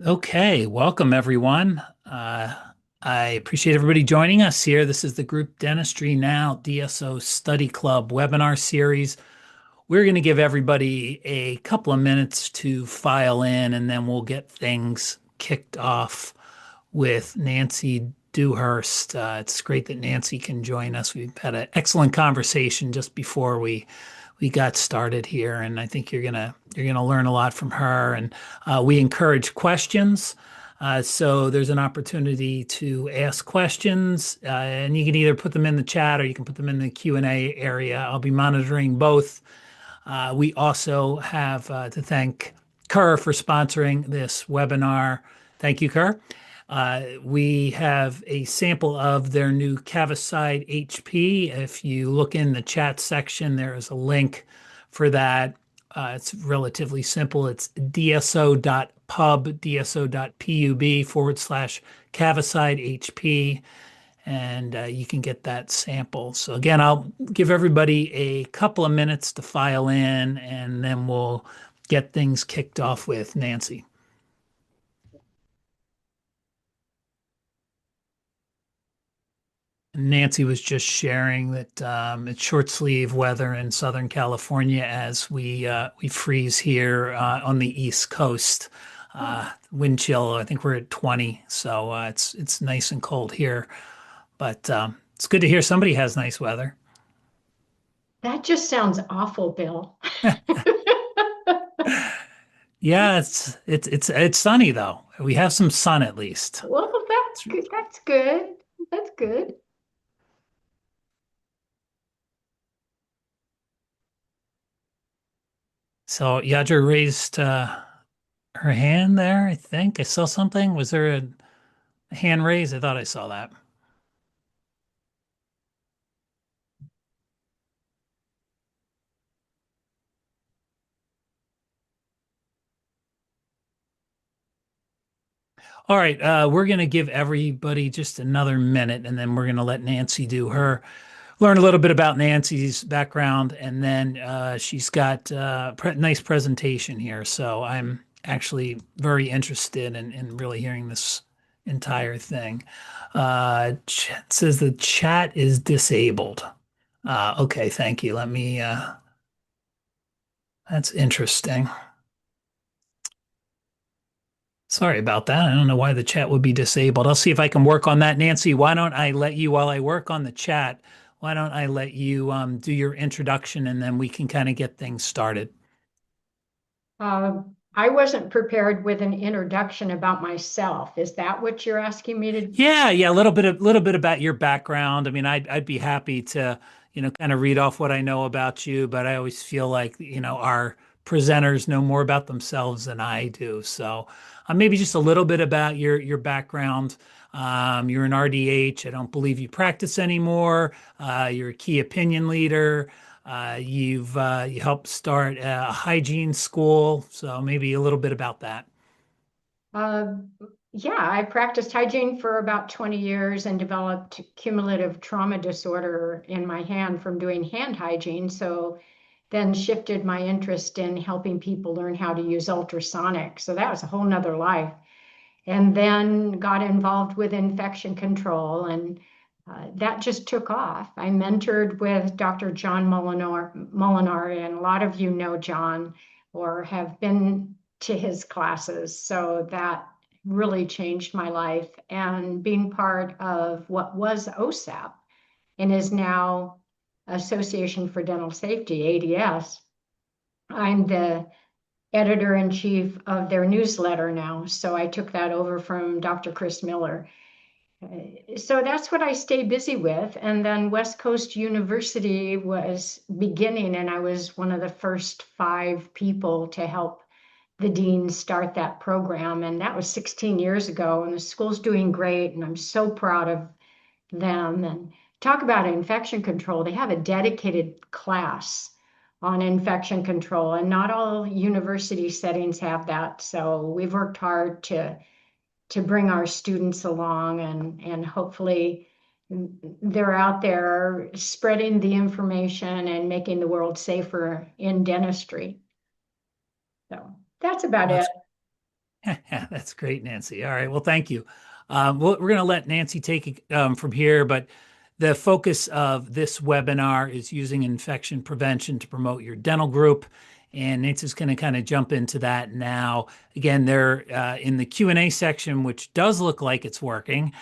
Okay, welcome everyone. I appreciate everybody joining us here. This is the Group Dentistry Now DSO Study Club webinar series. We're going to give everybody a couple of minutes to file in, and then we'll get things kicked off with Nancy Dewhirst. It's great that Nancy can join us. We've had an excellent conversation just before we got started here, and I think you're gonna learn a lot from her. And we encourage questions. So there's an opportunity to ask questions, and you can either put them in the chat or you can put them in the Q&A area. I'll be monitoring both. We also have to thank Kerr for sponsoring this webinar. Thank you, Kerr. We have a sample of their new Cavicide HP. If you look in the chat section, there is a link for that. It's relatively simple. It's dso.pub/Cavicide HP, and you can get that sample. So again, I'll give everybody a couple of minutes to file in, and then we'll get things kicked off with Nancy. Nancy was just sharing that it's short sleeve weather in Southern California as we freeze here on the East Coast. Wind chill, I think we're at 20, so it's nice and cold here. But it's good to hear somebody has nice weather. That just sounds awful, Bill. Yeah, it's sunny though. We have some sun at least. Well, that's good. That's good. That's good. So Yadra raised her hand there, I think. I saw something. Was there a hand raise? I thought I saw that. All right, we're going to give everybody just another minute, and then we're going to let Nancy learn a little bit about Nancy's background, and then she's got a nice presentation here. So I'm actually very interested in really hearing this entire thing. It says the chat is disabled. Okay, thank you. That's interesting. Sorry about that. I don't know why the chat would be disabled. I'll see if I can work on that. Nancy, why don't I let you, while I work on the chat, why don't I let you do your introduction and then we can kind of get things started. I wasn't prepared with an introduction about myself. Is that what you're asking me to? Yeah, a little bit about your background. I mean, I'd be happy to, kind of read off what I know about you, but I always feel like, our presenters know more about themselves than I do. So, maybe just a little bit about your background. You're an RDH. I don't believe you practice anymore. You're a key opinion leader. You helped start a hygiene school. So maybe a little bit about that. Uh, yeah, I practiced hygiene for about 20 years and developed cumulative trauma disorder in my hand from doing hand hygiene. So then shifted my interest in helping people learn how to use ultrasonic. So that was a whole nother life. And then got involved with infection control, and that just took off. I mentored with Dr. John Molinari, and a lot of you know John or have been to his classes. So that really changed my life. And being part of what was OSAP and is now Association for Dental Safety, ADS, I'm the editor-in-chief of their newsletter now. So I took that over from Dr. Chris Miller. So that's what I stay busy with. And then West Coast University was beginning, and I was one of the first 5 people to help the dean start that program. And that was 16 years ago. And the school's doing great. And I'm so proud of them. And talk about infection control. They have a dedicated class on infection control, and not all university settings have that. So we've worked hard to bring our students along, and hopefully they're out there spreading the information and making the world safer in dentistry. So that's about Well, it. That's great, Nancy. All right. Well, thank you. We're going to let Nancy take it from here, but the focus of this webinar is using infection prevention to promote your dental group. And Nancy's going to kind of jump into that now. Again, they're in the Q&A section, which does look like it's working.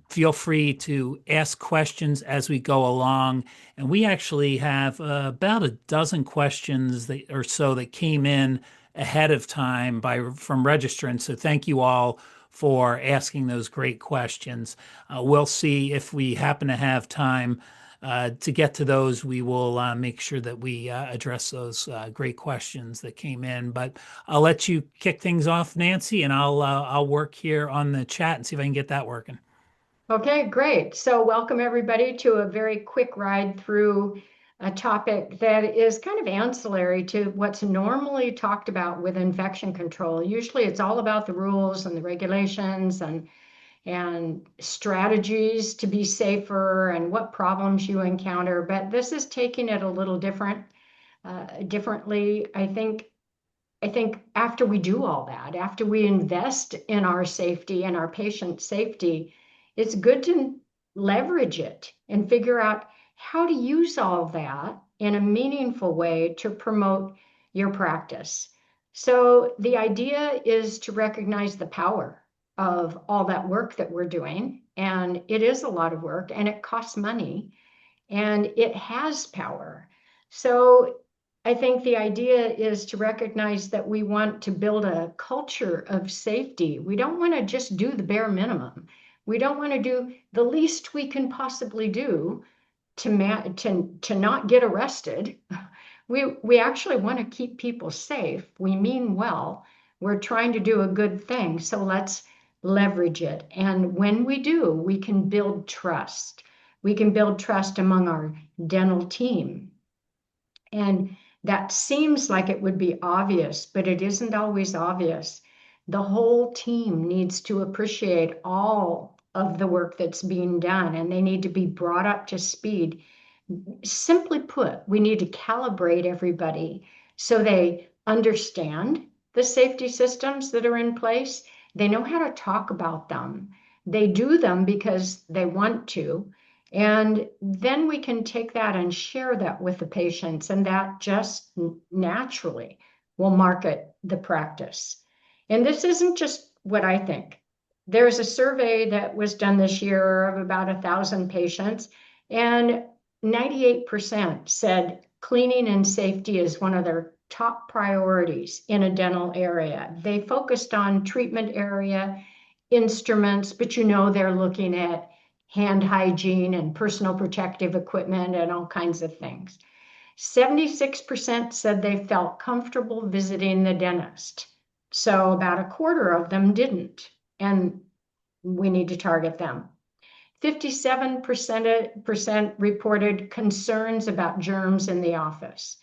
Feel free to ask questions as we go along. And we actually have about a dozen questions or so that came in ahead of time from registrants. So thank you all for asking those great questions. We'll see if we happen to have time to get to those. We will make sure that we address those great questions that came in. But I'll let you kick things off, Nancy, and I'll work here on the chat and see if I can get that working. Okay, great. So welcome everybody to a very quick ride through a topic that is kind of ancillary to what's normally talked about with infection control. Usually it's all about the rules and the regulations and strategies to be safer and what problems you encounter. But this is taking it a little differently. I think after we do all that, after we invest in our safety and our patient safety, it's good to leverage it and figure out how to use all that in a meaningful way to promote your practice. So the idea is to recognize the power of all that work that we're doing. And it is a lot of work and it costs money and it has power. So I think the idea is to recognize that we want to build a culture of safety. We don't want to just do the bare minimum. We don't want to do the least we can possibly do to not get arrested. We actually want to keep people safe. We mean well. We're trying to do a good thing. So let's leverage it. And when we do, we can build trust. We can build trust among our dental team. And that seems like it would be obvious, but it isn't always obvious. The whole team needs to appreciate all of the work that's being done, and they need to be brought up to speed. Simply put, we need to calibrate everybody so they understand the safety systems that are in place. They know how to talk about them. They do them because they want to. And then we can take that and share that with the patients, and that just naturally will market the practice. And this isn't just what I think. There's a survey that was done this year of about 1,000 patients, and 98% said cleaning and safety is one of their top priorities in a dental area. They focused on treatment area, instruments, but they're looking at hand hygiene and personal protective equipment and all kinds of things. 76% said they felt comfortable visiting the dentist. So about a quarter of them didn't, and we need to target them. 57% reported concerns about germs in the office.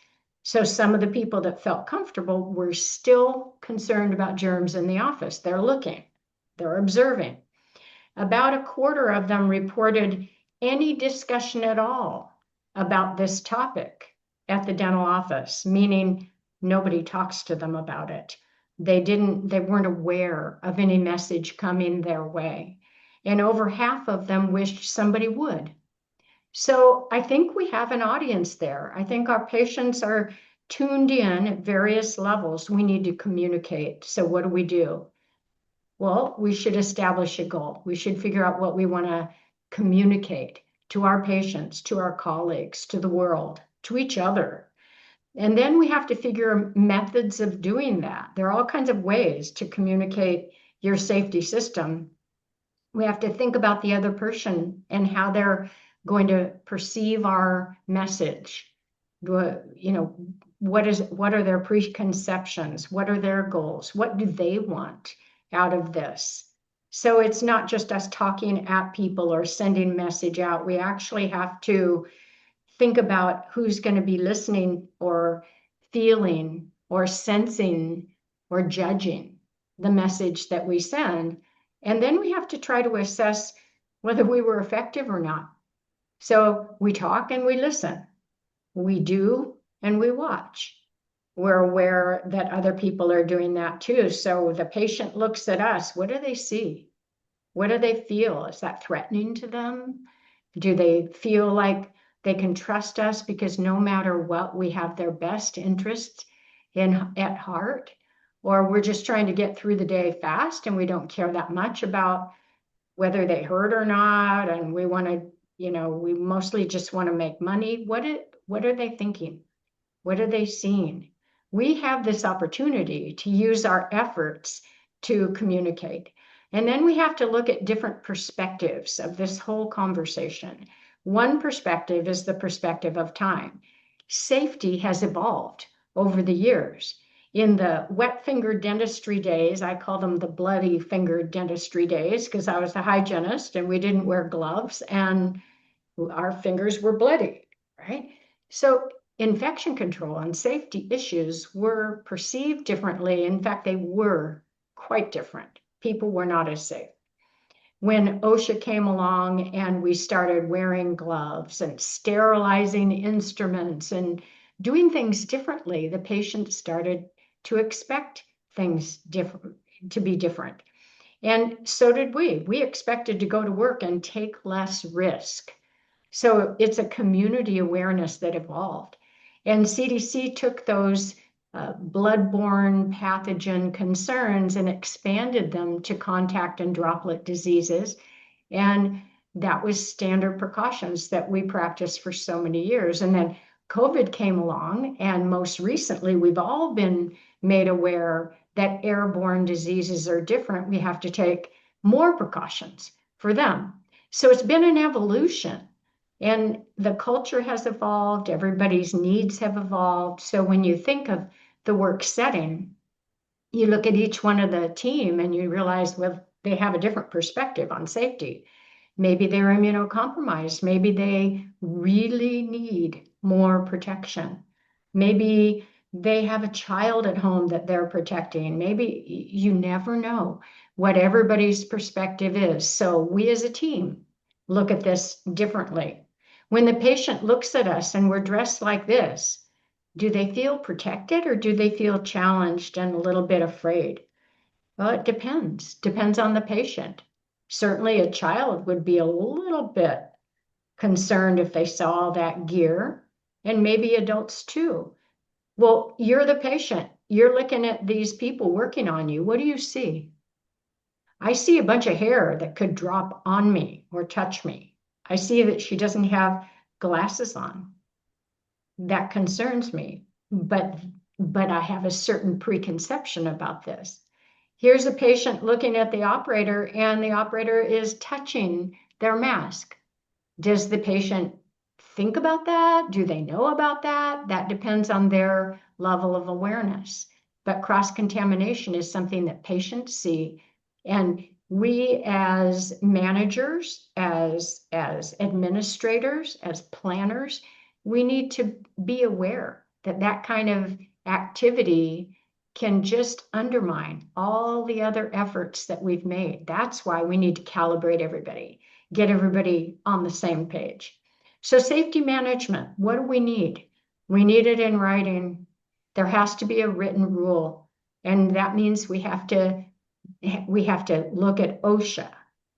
So some of the people that felt comfortable were still concerned about germs in the office. They're looking, they're observing. About a quarter of them reported any discussion at all about this topic at the dental office, meaning nobody talks to them about it. They weren't aware of any message coming their way. And over half of them wished somebody would. So I think we have an audience there. I think our patients are tuned in at various levels. We need to communicate. So what do? Well, we should establish a goal. We should figure out what we want to communicate to our patients, to our colleagues, to the world, to each other. And then we have to figure methods of doing that. There are all kinds of ways to communicate your safety system. We have to think about the other person and how they're going to perceive our message. What are their preconceptions? What are their goals? What do they want out of this? So it's not just us talking at people or sending message out. We actually have to think about who's going to be listening or feeling or sensing or judging the message that we send. And then we have to try to assess whether we were effective or not. So we talk and we listen. We do and we watch. we're aware that other people are doing that too. So the patient looks at us, what do they see? What do they feel? Is that threatening to them? Do they feel like they can trust us because no matter what, we have their best interests at heart? Or we're just trying to get through the day fast and we don't care that much about whether they hurt or not, and we want to, we mostly just want to make money. What are they thinking? What are they seeing? We have this opportunity to use our efforts to communicate. And then we have to look at different perspectives of this whole conversation. One perspective is the perspective of time. Safety has evolved over the years. In the wet finger dentistry days, I call them the bloody finger dentistry days because I was a hygienist and we didn't wear gloves and our fingers were bloody, right? So infection control and safety issues were perceived differently. In fact, they were quite different. People were not as safe. When OSHA came along and we started wearing gloves and sterilizing instruments and doing things differently, the patient started to expect things different, to be different. And so did we. We expected to go to work and take less risk. So it's a community awareness that evolved. And CDC took those bloodborne pathogen concerns and expanded them to contact and droplet diseases. And that was standard precautions that we practiced for so many years. And then COVID came along, and most recently, we've all been made aware that airborne diseases are different. We have to take more precautions for them. So it's been an evolution. And the culture has evolved, everybody's needs have evolved. So when you think of the work setting, you look at each one of the team and you realize, well, they have a different perspective on safety. Maybe they're immunocompromised. Maybe they really need more protection. Maybe they have a child at home that they're protecting. Maybe you never know what everybody's perspective is. So we as a team look at this differently. When the patient looks at us and we're dressed like this, do they feel protected or do they feel challenged and a little bit afraid? Well, it depends on the patient. Certainly a child would be a little bit concerned if they saw all that gear, and maybe adults too. Well, you're the patient. You're looking at these people working on you. What do you see? I see a bunch of hair that could drop on me or touch me. I see that she doesn't have glasses on. That concerns me, but I have a certain preconception about this. Here's a patient looking at the operator, and the operator is touching their mask. Does the patient think about that? Do they know about that? That depends on their level of awareness. But cross-contamination is something that patients see. And we as managers, as administrators, as planners, we need to be aware that that kind of activity can just undermine all the other efforts that we've made. That's why we need to calibrate everybody, get everybody on the same page. So safety management, what do we need? We need it in writing. There has to be a written rule. And that means we have to look at OSHA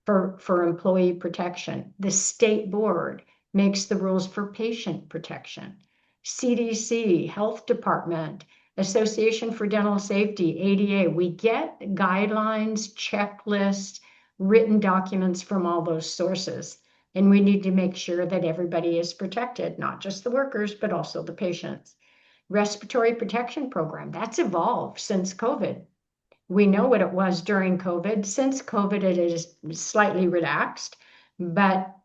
for employee protection. The state board makes the rules for patient protection. CDC, Health Department, Association for Dental Safety, ADA, we get guidelines, checklists, written documents from all those sources. And we need to make sure that everybody is protected, not just the workers, but also the patients. Respiratory protection program, that's evolved since COVID. We know what it was during COVID. Since COVID, it is slightly relaxed, but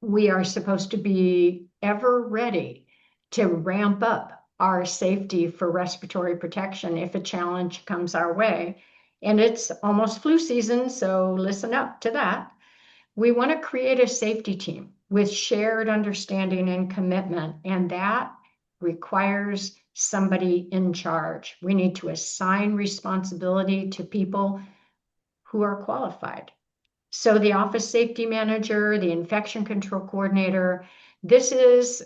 we are supposed to be ever ready to ramp up our safety for respiratory protection if a challenge comes our way. And it's almost flu season, so listen up to that. We want to create a safety team with shared understanding and commitment, and that requires somebody in charge. We need to assign responsibility to people who are qualified. So the office safety manager, the infection control coordinator, this is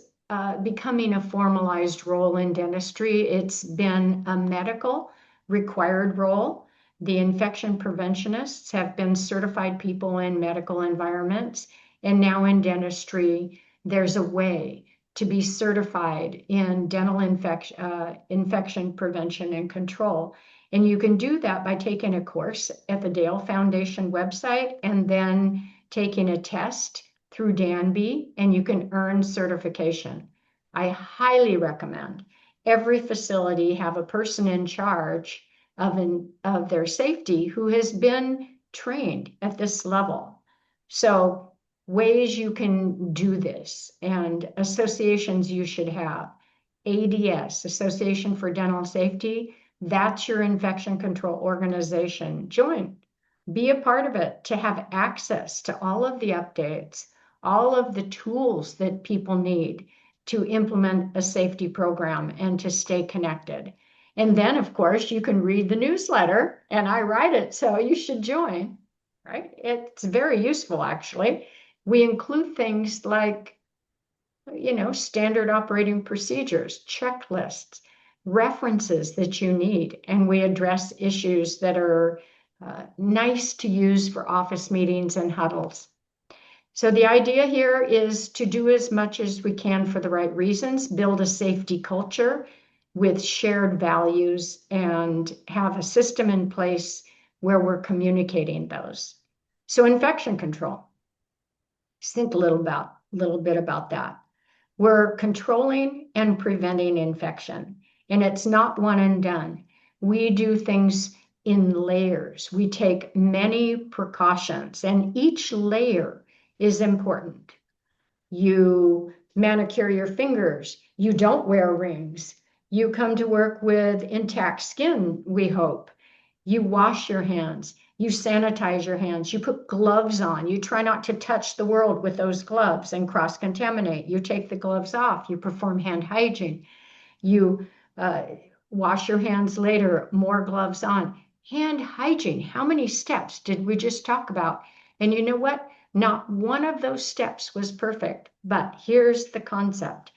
becoming a formalized role in dentistry. It's been a medical required role. The infection preventionists have been certified people in medical environments, and now in dentistry, there's a way to be certified in dental infection prevention and control. And you can do that by taking a course at the Dale Foundation website and then taking a test through Danby, and you can earn certification. I highly recommend every facility have a person in charge of their safety who has been trained at this level. So ways you can do this and associations you should have. ADS, Association for Dental Safety, that's your infection control organization. Join, be a part of it to have access to all of the updates, all of the tools that people need to implement a safety program and to stay connected. And then, of course, you can read the newsletter, and I write it, so you should join, right? It's very useful, actually. We include things like, standard operating procedures, checklists, references that you need, and we address issues that are nice to use for office meetings and huddles. So the idea here is to do as much as we can for the right reasons, build a safety culture with shared values, and have a system in place where we're communicating those. So infection control. Just think a little bit about that. We're controlling and preventing infection, and it's not one and done. We do things in layers. We take many precautions, and each layer is important. You manicure your fingers. You don't wear rings. You come to work with intact skin, we hope. You wash your hands. You sanitize your hands. You put gloves on. You try not to touch the world with those gloves and cross-contaminate. You take the gloves off. You perform hand hygiene. You wash your hands later, more gloves on. Hand hygiene. How many steps did we just talk about? And you know what? Not one of those steps was perfect, but here's the concept.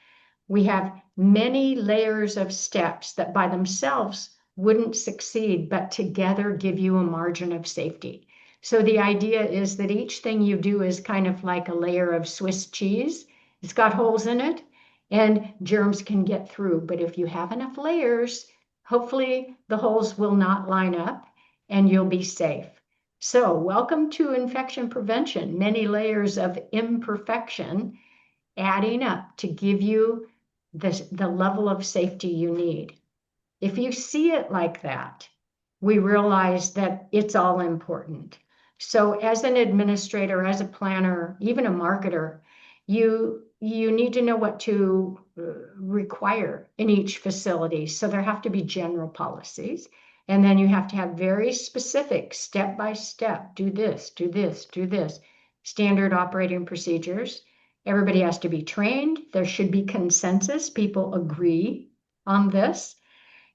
We have many layers of steps that by themselves wouldn't succeed, but together give you a margin of safety. So the idea is that each thing you do is kind of like a layer of Swiss cheese. It's got holes in it and germs can get through. But if you have enough layers, hopefully the holes will not line up and you'll be safe. So welcome to infection prevention, many layers of imperfection adding up to give you the level of safety you need. If you see it like that, we realize that it's all important. So as an administrator, as a planner, even a marketer, you need to know what to require in each facility. So there have to be general policies. And then you have to have very specific step by step, do this, do this, do this, standard operating procedures. Everybody has to be trained. There should be consensus. People agree on this.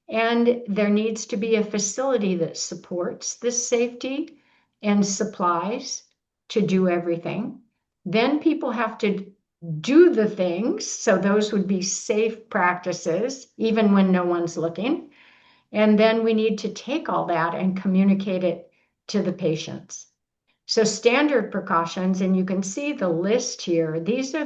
And there needs to be a facility that supports this safety and supplies to do everything. Then people have to do the things. So those would be safe practices, even when no one's looking. And then we need to take all that and communicate it to the patients. So standard precautions, and you can see the list here. These are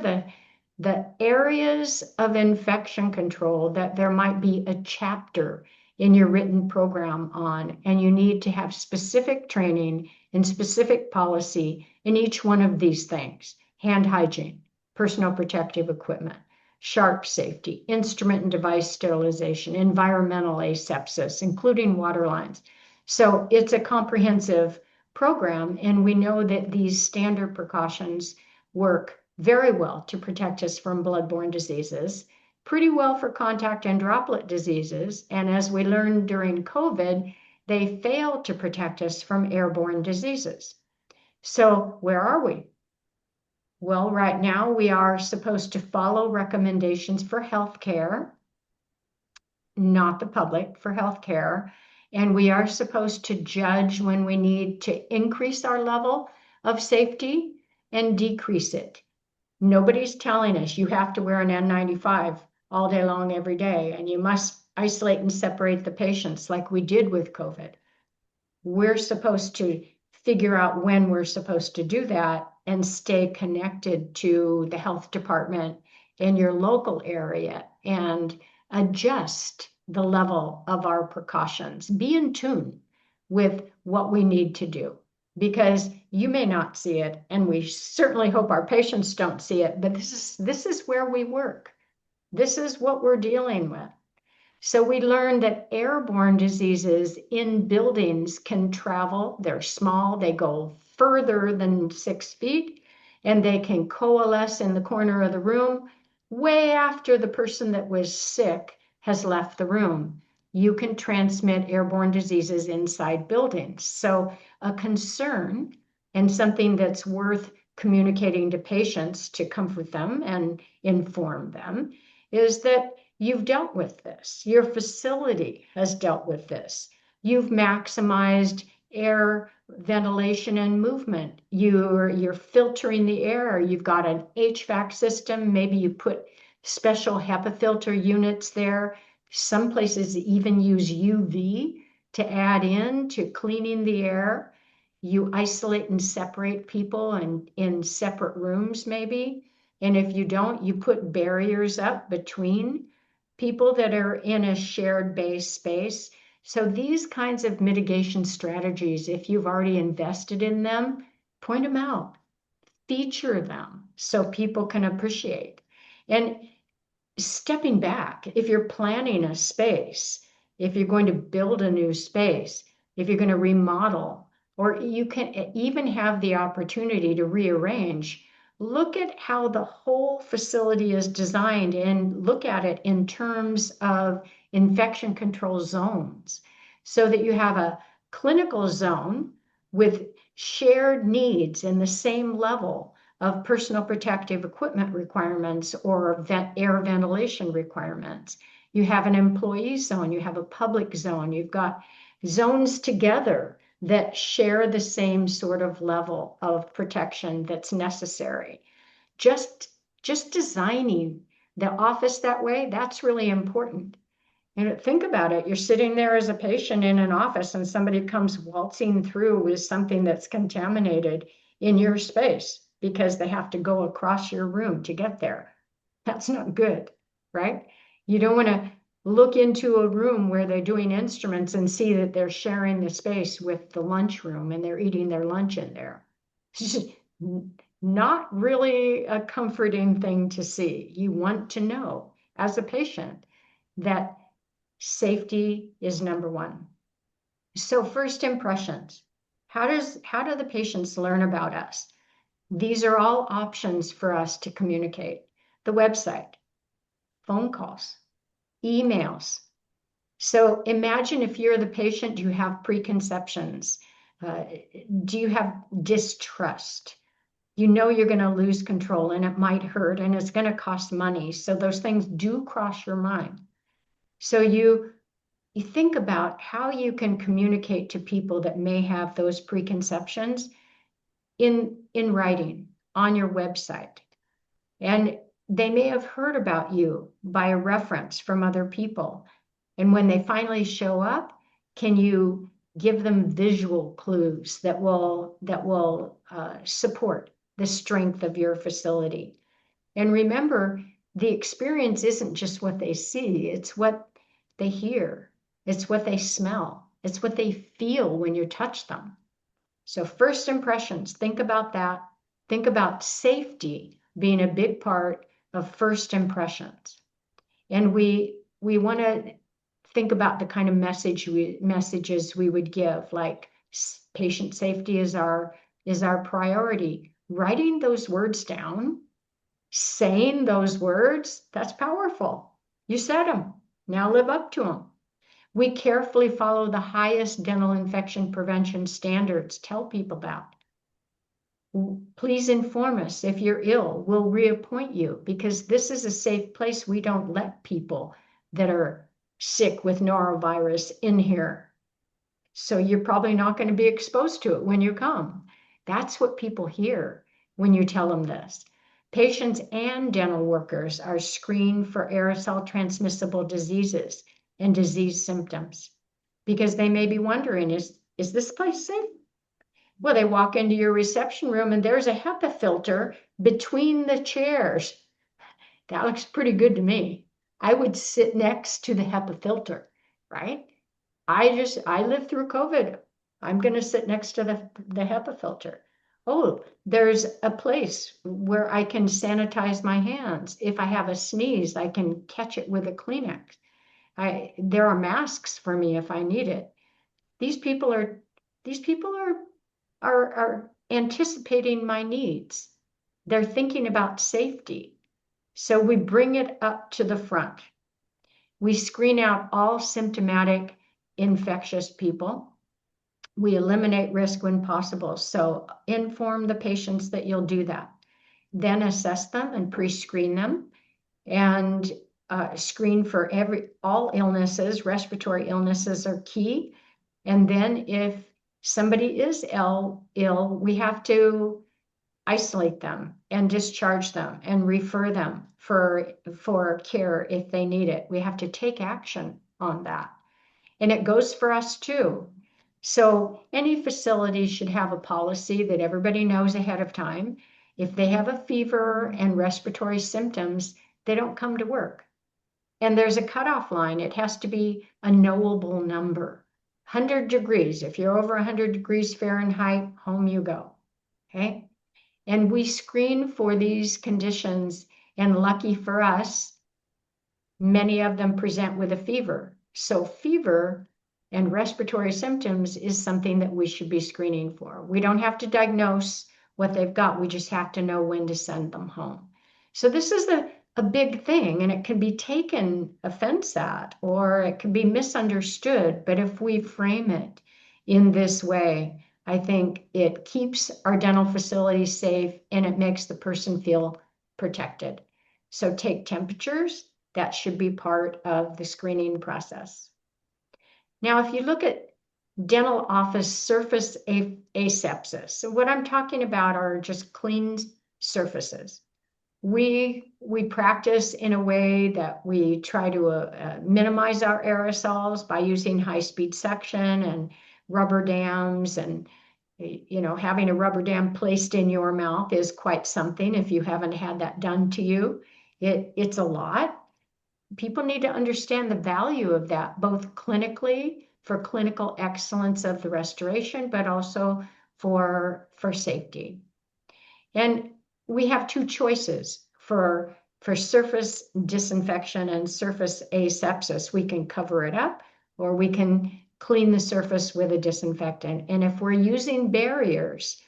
the areas of infection control that there might be a chapter in your written program on, and you need to have specific training and specific policy in each one of these things. Hand hygiene, personal protective equipment, sharp safety, instrument and device sterilization, environmental asepsis, including water lines. So it's a comprehensive program, and we know that these standard precautions work very well to protect us from bloodborne diseases, pretty well for contact and droplet diseases, and as we learned during COVID, they fail to protect us from airborne diseases. So where are we? Well, right now we are supposed to follow recommendations for healthcare, not the public, for healthcare, and we are supposed to judge when we need to increase our level of safety and decrease it. Nobody's telling us you have to wear an N95 all day long every day, and you must isolate and separate the patients like we did with COVID. We're supposed to figure out when we're supposed to do that and stay connected to the health department in your local area and adjust the level of our precautions. Be in tune with what we need to do, because you may not see it, and we certainly hope our patients don't see it, but this is where we work. This is what we're dealing with. So we learned that airborne diseases in buildings can travel. They're small, they go further than 6 feet, and they can coalesce in the corner of the room way after the person that was sick has left the room. You can transmit airborne diseases inside buildings. So a concern, and something that's worth communicating to patients to comfort them and inform them, is that you've dealt with this. Your facility has dealt with this. You've maximized air ventilation and movement. You're filtering the air. You've got an HVAC system. Maybe you put special HEPA filter units there. Some places even use UV to add in to cleaning the air. You isolate and separate people in separate rooms, maybe. And if you don't, you put barriers up between people that are in a shared base space. So these kinds of mitigation strategies, if you've already invested in them, point them out, feature them so people can appreciate. And stepping back, if you're planning a space, if you're going to build a new space, if you're going to remodel, or you can even have the opportunity to rearrange, look at how the whole facility is designed and look at it in terms of infection control zones, so that you have a clinical zone with shared needs in the same level of personal protective equipment requirements or air ventilation requirements. You have an employee zone, you have a public zone, you've got zones together that share the same sort of level of protection that's necessary. Just designing the office that way, that's really important. And think about it, you're sitting there as a patient in an office and somebody comes waltzing through with something that's contaminated in your space because they have to go across your room to get there. That's not good, right? You don't want to look into a room where they're doing instruments and see that they're sharing the space with the lunchroom and they're eating their lunch in there. It's just not really a comforting thing to see. You want to know as a patient that safety is number one. So first impressions. How do the patients learn about us? These are all options for us to communicate. The website, phone calls, emails. So imagine if you're the patient, do you have preconceptions? Do you have distrust? You know you're going to lose control and it might hurt and it's going to cost money. So those things do cross your mind. So you think about how you can communicate to people that may have those preconceptions in writing on your website. And they may have heard about you by a reference from other people. And when they finally show up, can you give them visual clues that will support the strength of your facility? And remember, the experience isn't just what they see, it's what they hear, it's what they smell, it's what they feel when you touch them. So first impressions, think about that. Think about safety being a big part of first impressions. And we want to think about the kind of messages we would give, like patient safety is our priority. Writing those words down, saying those words, that's powerful. You said them. Now live up to them. We carefully follow the highest dental infection prevention standards. Tell people that. Please inform us if you're ill. We'll reappoint you, because this is a safe place. We don't let people that are sick with norovirus in here. So you're probably not going to be exposed to it when you come. That's what people hear when you tell them this. Patients and dental workers are screened for aerosol transmissible diseases and disease symptoms because they may be wondering, is this place safe? Well, they walk into your reception room and there's a HEPA filter between the chairs. That looks pretty good to me. I would sit next to the HEPA filter, right? I lived through COVID. I'm going to sit next to the HEPA filter. Oh, there's a place where I can sanitize my hands. If I have a sneeze, I can catch it with a Kleenex. There are masks for me if I need it. These people are are anticipating my needs. They're thinking about safety. So we bring it up to the front. We screen out all symptomatic infectious people. We eliminate risk when possible. So inform the patients that you'll do that. Then assess them and pre-screen them and screen for all illnesses. Respiratory illnesses are key. And then if somebody is ill, we have to isolate them and discharge them and refer them for care if they need it. We have to take action on that. And it goes for us too. So any facility should have a policy that everybody knows ahead of time. If they have a fever and respiratory symptoms, they don't come to work. And there's a cutoff line. It has to be a knowable number. 100 degrees. If you're over 100 degrees Fahrenheit, home you go. Okay? And we screen for these conditions, and lucky for us, many of them present with a fever. So fever and respiratory symptoms is something that we should be screening for. We don't have to diagnose what they've got. We just have to know when to send them home. So this is a big thing, and it can be taken offense at, or it can be misunderstood. But if we frame it in this way, I think it keeps our dental facilities safe and it makes the person feel protected. So take temperatures. That should be part of the screening process. Now, if you look at dental office surface asepsis, so what I'm talking about are just clean surfaces. We practice in a way that we try to minimize our aerosols by using high-speed suction and rubber dams, and having a rubber dam placed in your mouth is quite something. If you haven't had that done to you, it's a lot. People need to understand the value of that, both clinically for clinical excellence of the restoration, but also for safety. And we have two choices for surface disinfection and surface asepsis. We can cover it up, or we can clean the surface with a disinfectant. And if we're using barriers,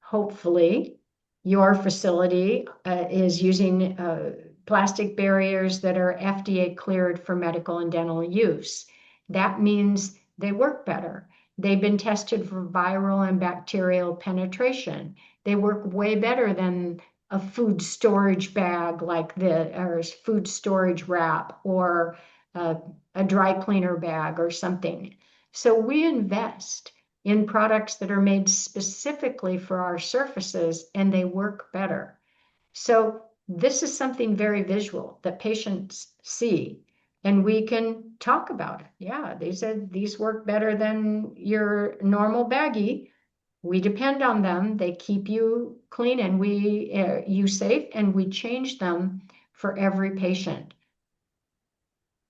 hopefully your facility is using plastic barriers that are FDA cleared for medical and dental use. That means they work better. They've been tested for viral and bacterial penetration. They work way better than a food storage bag or food storage wrap, or a dry cleaner bag or something. So we invest in products that are made specifically for our surfaces, and they work better. So this is something very visual that patients see, and we can talk about it. Yeah, these work better than your normal baggie. We depend on them. They keep you clean and you safe, and we change them for every patient.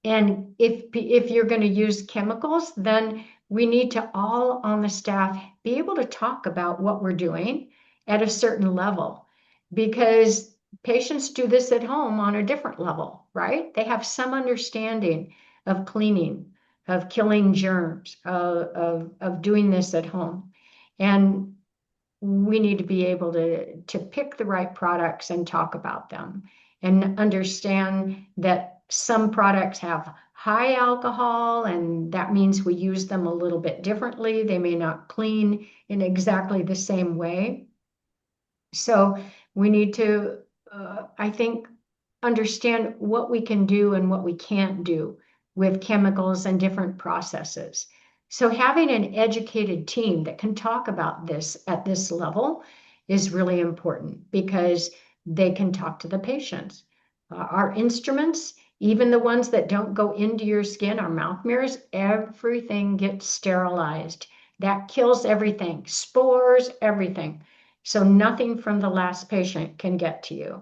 And if you're going to use chemicals, then we need to all on the staff be able to talk about what we're doing at a certain level, because patients do this at home on a different level, right? They have some understanding of cleaning, of killing germs, of doing this at home. And we need to be able to pick the right products and talk about them, and understand that some products have high alcohol, and that means we use them a little bit differently. They may not clean in exactly the same way. So we need to, I think, understand what we can do and what we can't do with chemicals and different processes. So having an educated team that can talk about this at this level is really important, because they can talk to the patients. Our instruments, even the ones that don't go into your skin, our mouth mirrors, everything gets sterilized. That kills everything, spores, everything. So nothing from the last patient can get to you.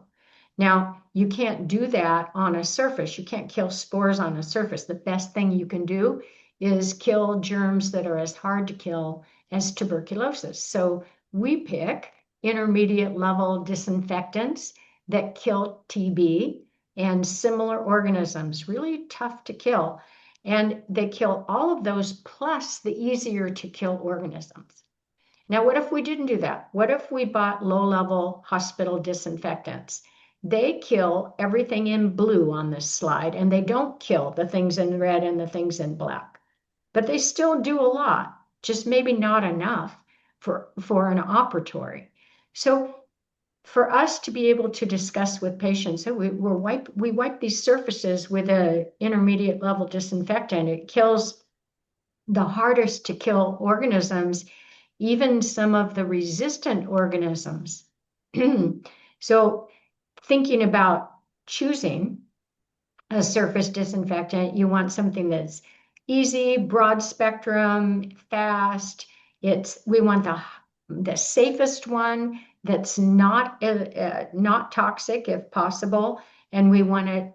Now, you can't do that on a surface. You can't kill spores on a surface. The best thing you can do is kill germs that are as hard to kill as tuberculosis. So we pick intermediate level disinfectants that kill TB and similar organisms, really tough to kill. And they kill all of those plus the easier to kill organisms. Now, what if we didn't do that? What if we bought low-level hospital disinfectants? They kill everything in blue on this slide, and they don't kill the things in red and the things in black. But they still do a lot, just maybe not enough for an operatory. So for us to be able to discuss with patients, so we wipe these surfaces with an intermediate level disinfectant. It kills the hardest to kill organisms, even some of the resistant organisms. So thinking about choosing a surface disinfectant, you want something that's easy, broad spectrum, fast. We want the safest one that's not toxic if possible, and we want it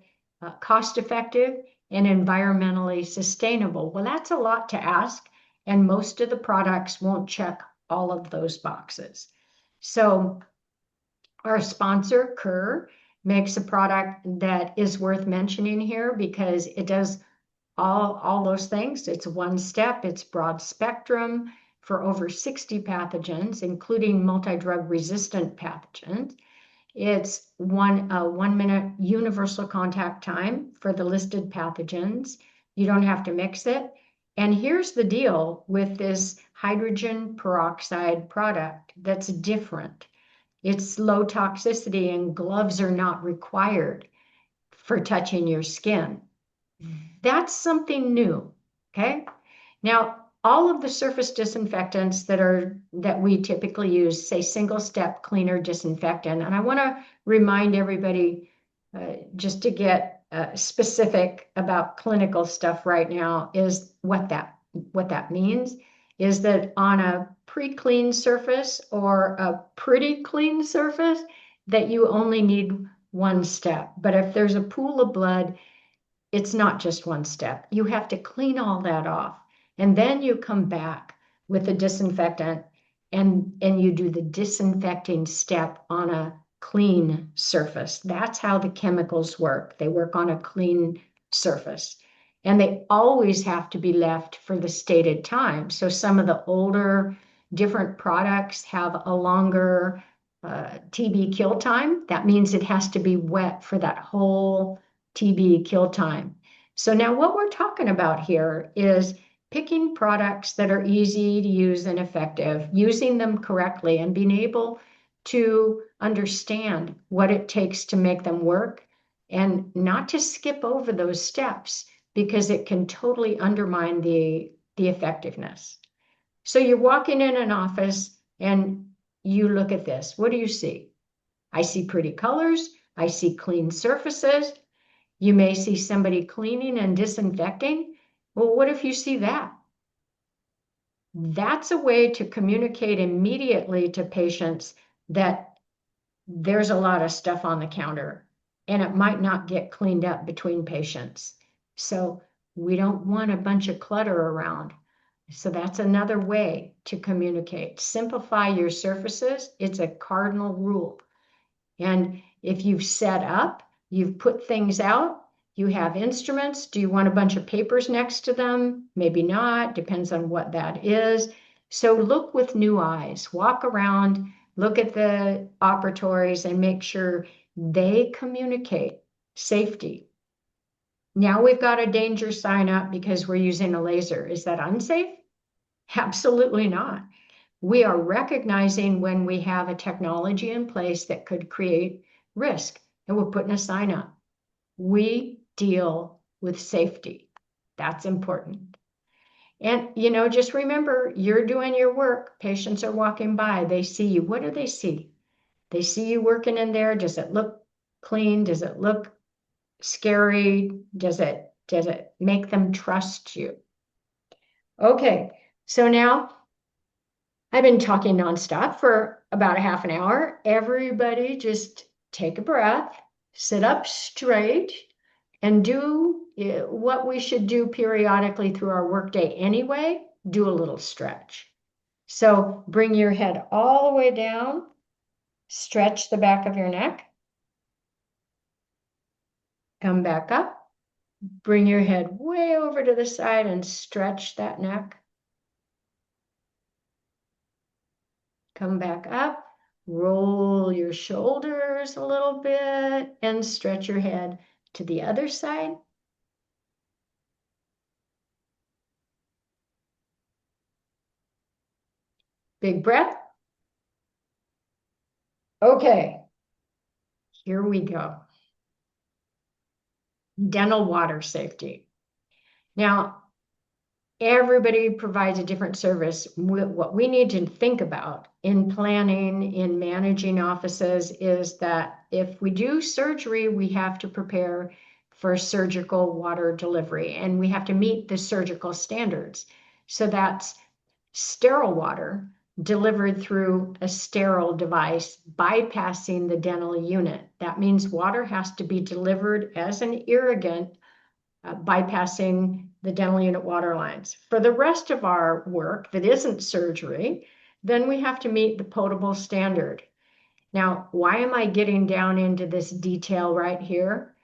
cost effective and environmentally sustainable. Well, that's a lot to ask, and most of the products won't check all of those boxes. So our sponsor, Kerr, makes a product that is worth mentioning here because it does all those things. It's one step, it's broad spectrum for over 60 pathogens, including multi-drug resistant pathogens. It's 1 minute universal contact time for the listed pathogens. You don't have to mix it. And here's the deal with this hydrogen peroxide product that's different. It's low toxicity and gloves are not required for touching your skin. That's something new, okay? Now, all of the surface disinfectants that we typically use say single-step cleaner disinfectant. And I want to remind everybody just to get specific about clinical stuff right now is what that means is that on a pre-clean surface or a pretty clean surface that you only need one step. But if there's a pool of blood, it's not just one step. You have to clean all that off. And then you come back with the disinfectant and you do the disinfecting step on a clean surface. That's how the chemicals work. They work on a clean surface. And they always have to be left for the stated time. So some of the older different products have a longer TB kill time. That means it has to be wet for that whole TB kill time. So now what we're talking about here is picking products that are easy to use and effective, using them correctly and being able to understand what it takes to make them work and not to skip over those steps because it can totally undermine the effectiveness. So you're walking in an office and you look at this. What do you see? I see pretty colors. I see clean surfaces. You may see somebody cleaning and disinfecting. Well, what if you see that? That's a way to communicate immediately to patients that there's a lot of stuff on the counter and it might not get cleaned up between patients. So we don't want a bunch of clutter around. So that's another way to communicate. Simplify your surfaces. It's a cardinal rule. And if you've set up, you've put things out, you have instruments. Do you want a bunch of papers next to them? Maybe not, depends on what that is. So look with new eyes, walk around, look at the operatories and make sure they communicate safety. Now we've got a danger sign up because we're using a laser. Is that unsafe? Absolutely not. We are recognizing when we have a technology in place that could create risk, and we're putting a sign up. We deal with safety. That's important. And, just remember, you're doing your work. Patients are walking by. They see you. What do they see? They see you working in there. Does it look clean? Does it look scary? Does it make them trust you? Okay, so now I've been talking nonstop for about a half an hour. Everybody just take a breath, sit up straight, and do what we should do periodically through our workday anyway, do a little stretch. So bring your head all the way down, stretch the back of your neck, come back up, bring your head way over to the side and stretch that neck. Come back up, roll your shoulders a little bit and stretch your head to the other side. Big breath. Okay, here we go. Dental water safety. Now, everybody provides a different service. What we need to think about in planning, in managing offices, is that if we do surgery, we have to prepare for surgical water delivery, and we have to meet the surgical standards. So that's sterile water delivered through a sterile device, bypassing the dental unit. That means water has to be delivered as an irrigant, bypassing the dental unit water lines. For the rest of our work that isn't surgery, then we have to meet the potable standard. Now, why am I getting down into this detail right here?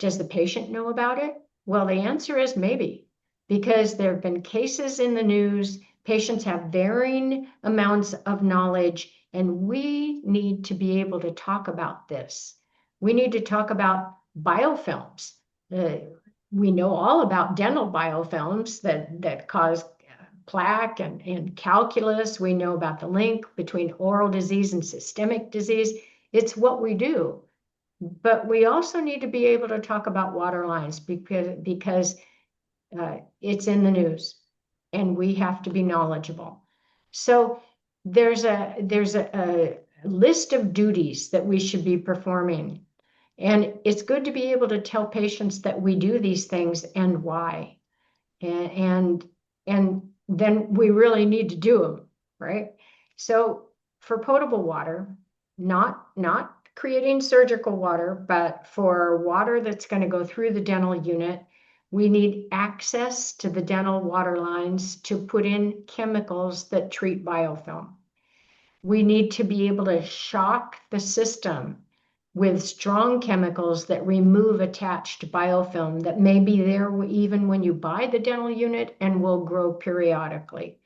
Does the patient know about it? Well, the answer is maybe, because there have been cases in the news. Patients have varying amounts of knowledge, and we need to be able to talk about this. We need to talk about biofilms. We know all about dental biofilms that cause plaque and calculus. We know about the link between oral disease and systemic disease. It's what we do. But we also need to be able to talk about water lines because it's in the news and we have to be knowledgeable. So there's a list of duties that we should be performing. And it's good to be able to tell patients that we do these things and why. And then we really need to do them, right? So for potable water, not creating surgical water, but for water that's going to go through the dental unit, we need access to the dental water lines to put in chemicals that treat biofilm. We need to be able to shock the system with strong chemicals that remove attached biofilm that may be there even when you buy the dental unit and will grow periodically.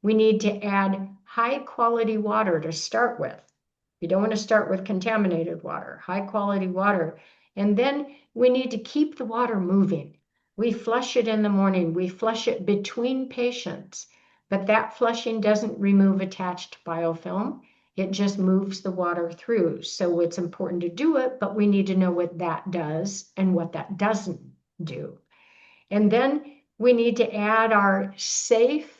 We need to add high quality water to start with. You don't want to start with contaminated water, high quality water. And then we need to keep the water moving. We flush it in the morning, we flush it between patients, but that flushing doesn't remove attached biofilm. It just moves the water through. So it's important to do it, but we need to know what that does and what that doesn't do. And then we need to add our safe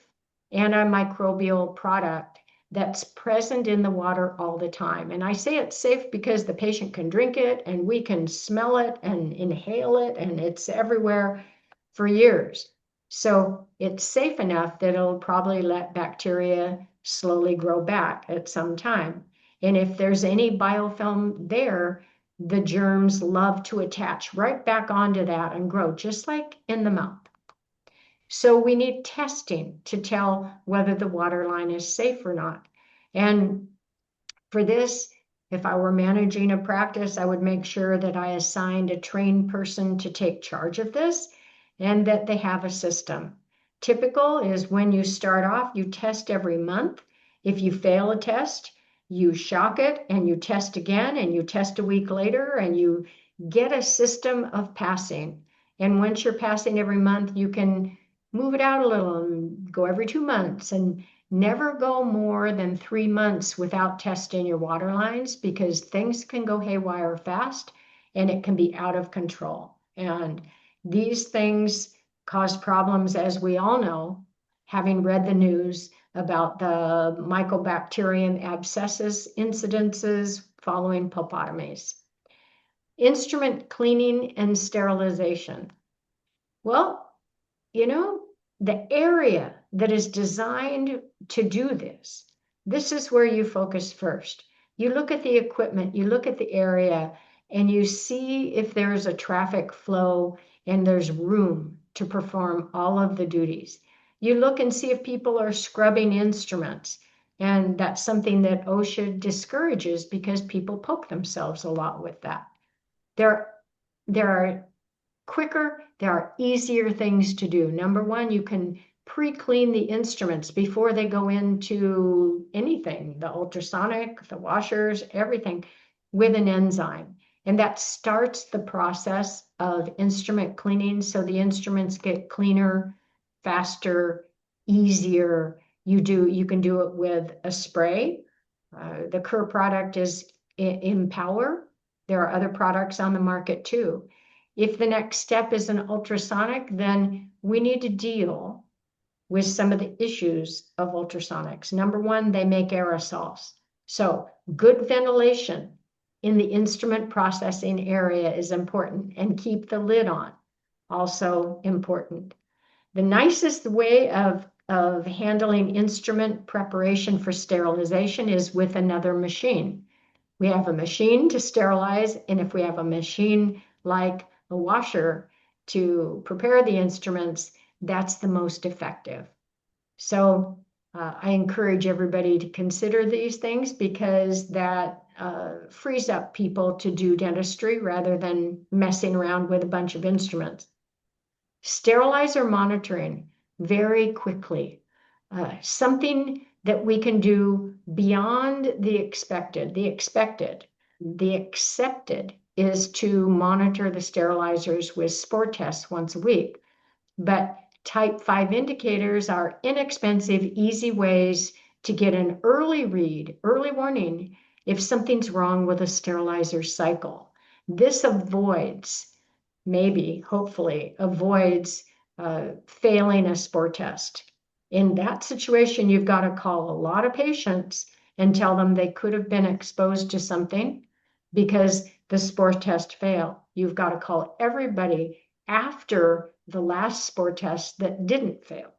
antimicrobial product that's present in the water all the time. And I say it's safe because the patient can drink it and we can smell it and inhale it, and it's everywhere for years. So it's safe enough that it'll probably let bacteria slowly grow back at some time. And if there's any biofilm there, the germs love to attach right back onto that and grow, just like in the mouth. So we need testing to tell whether the water line is safe or not. And for this, if I were managing a practice, I would make sure that I assigned a trained person to take charge of this and that they have a system. Typical is when you start off, you test every month. If you fail a test, you shock it and you test again and you test a week later and you get a system of passing. And once you're passing every month, you can move it out a little and go every 2 months, and never go more than 3 months without testing your water lines, because things can go haywire fast and it can be out of control. And these things cause problems, as we all know, having read the news about the Mycobacterium abscessus incidences following pulpotomies. Instrument cleaning and sterilization. Well, the area that is designed to do this, this is where you focus first. You look at the equipment, you look at the area, and you see if there's a traffic flow and there's room to perform all of the duties. You look and see if people are scrubbing instruments, and that's something that OSHA discourages because people poke themselves a lot with that. There are quicker, there are easier things to do. Number one, you can pre-clean the instruments before they go into anything, the ultrasonic, the washers, everything, with an enzyme. And that starts the process of instrument cleaning, so the instruments get cleaner, faster, easier. You can do it with a spray. The Kerr product is Empower. There are other products on the market too. If the next step is an ultrasonic, then we need to deal with some of the issues of ultrasonics. Number one, they make aerosols. So good ventilation in the instrument processing area is important, and keep the lid on, also important. The nicest way of handling instrument preparation for sterilization is with another machine. We have a machine to sterilize, and if we have a machine like a washer to prepare the instruments, that's the most effective. So I encourage everybody to consider these things, because that frees up people to do dentistry rather than messing around with a bunch of instruments. Sterilizer monitoring very quickly. Something that we can do beyond the expected. The accepted is to monitor the sterilizers with spore tests once a week. But type 5 indicators are inexpensive, easy ways to get an early read, early warning if something's wrong with a sterilizer cycle. This avoids, hopefully avoids failing a spore test. In that situation, you've got to call a lot of patients and tell them they could have been exposed to something because the spore test failed. You've got to call everybody after the last spore test that didn't fail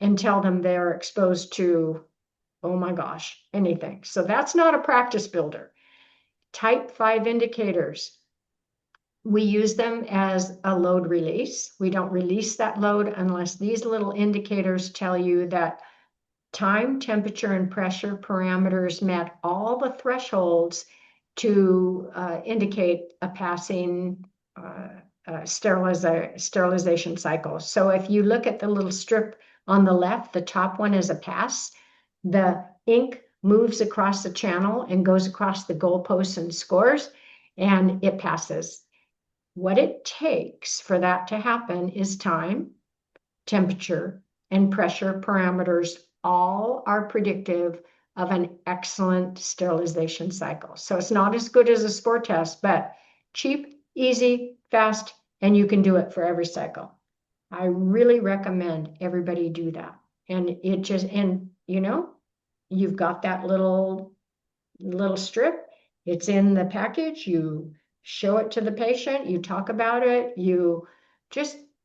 and tell them they're exposed to, oh my gosh, anything. So that's not a practice builder. Type 5 indicators. We use them as a load release. We don't release that load unless these little indicators tell you that time, temperature, and pressure parameters met all the thresholds to indicate a passing sterilization cycle. So if you look at the little strip on the left, the top one is a pass. The ink moves across the channel and goes across the goalposts and scores, and it passes. What it takes for that to happen is time, temperature, and pressure parameters. All are predictive of an excellent sterilization cycle. So it's not as good as a spore test, but cheap, easy, fast, and you can do it for every cycle. I really recommend everybody do that. And you've got that little strip. It's in the package. You show it to the patient, you talk about it,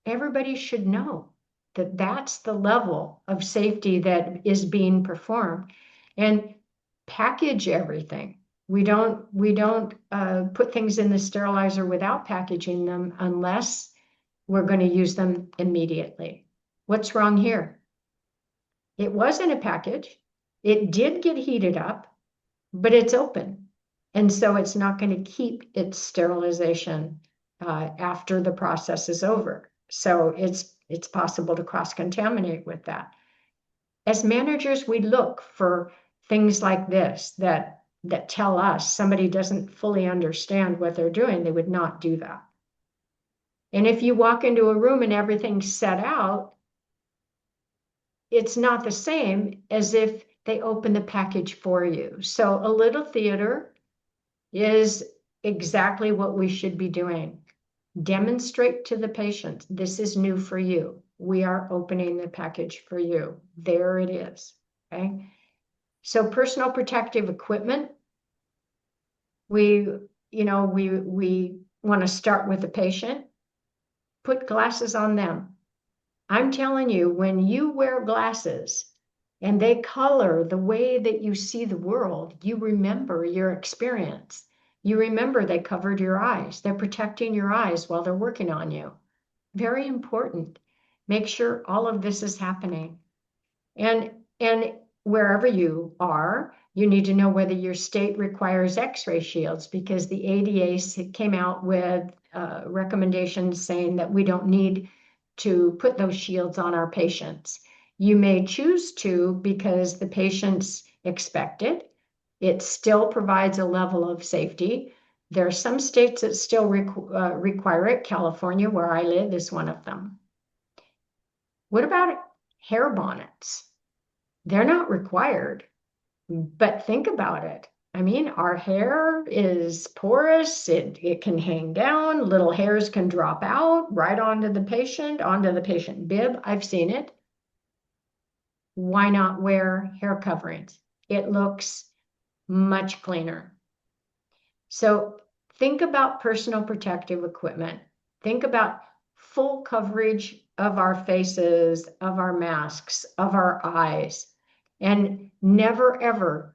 everybody should know that that's the level of safety that is being performed. And package everything. We don't put things in the sterilizer without packaging them unless we're going to use them immediately. What's wrong here? It wasn't a package. It did get heated up, but it's open. And so it's not going to keep its sterilization after the process is over. So it's possible to cross-contaminate with that. As managers, we look for things like this that tell us somebody doesn't fully understand what they're doing. They would not do that. And if you walk into a room and everything's set out, it's not the same as if they open the package for you. So a little theater is exactly what we should be doing. Demonstrate to the patient, this is new for you. We are opening the package for you. There it is. okay? So personal protective equipment, we want to start with the patient, put glasses on them. I'm telling you, when you wear glasses and they color the way that you see the world, you remember your experience. You remember they covered your eyes. They're protecting your eyes while they're working on you. Very important. Make sure all of this is happening. And wherever you are, you need to know whether your state requires X-ray shields, because the ADA came out with recommendations saying that we don't need to put those shields on our patients. You may choose to because the patients expect it. It still provides a level of safety. There are some states that still require it. California, where I live, is one of them. What about hair bonnets? They're not required, but think about it. I mean, our hair is porous, it can hang down, little hairs can drop out right onto the patient bib. I've seen it. Why not wear hair coverings? It looks much cleaner. So think about personal protective equipment. Think about full coverage of our faces, of our masks, of our eyes, and never ever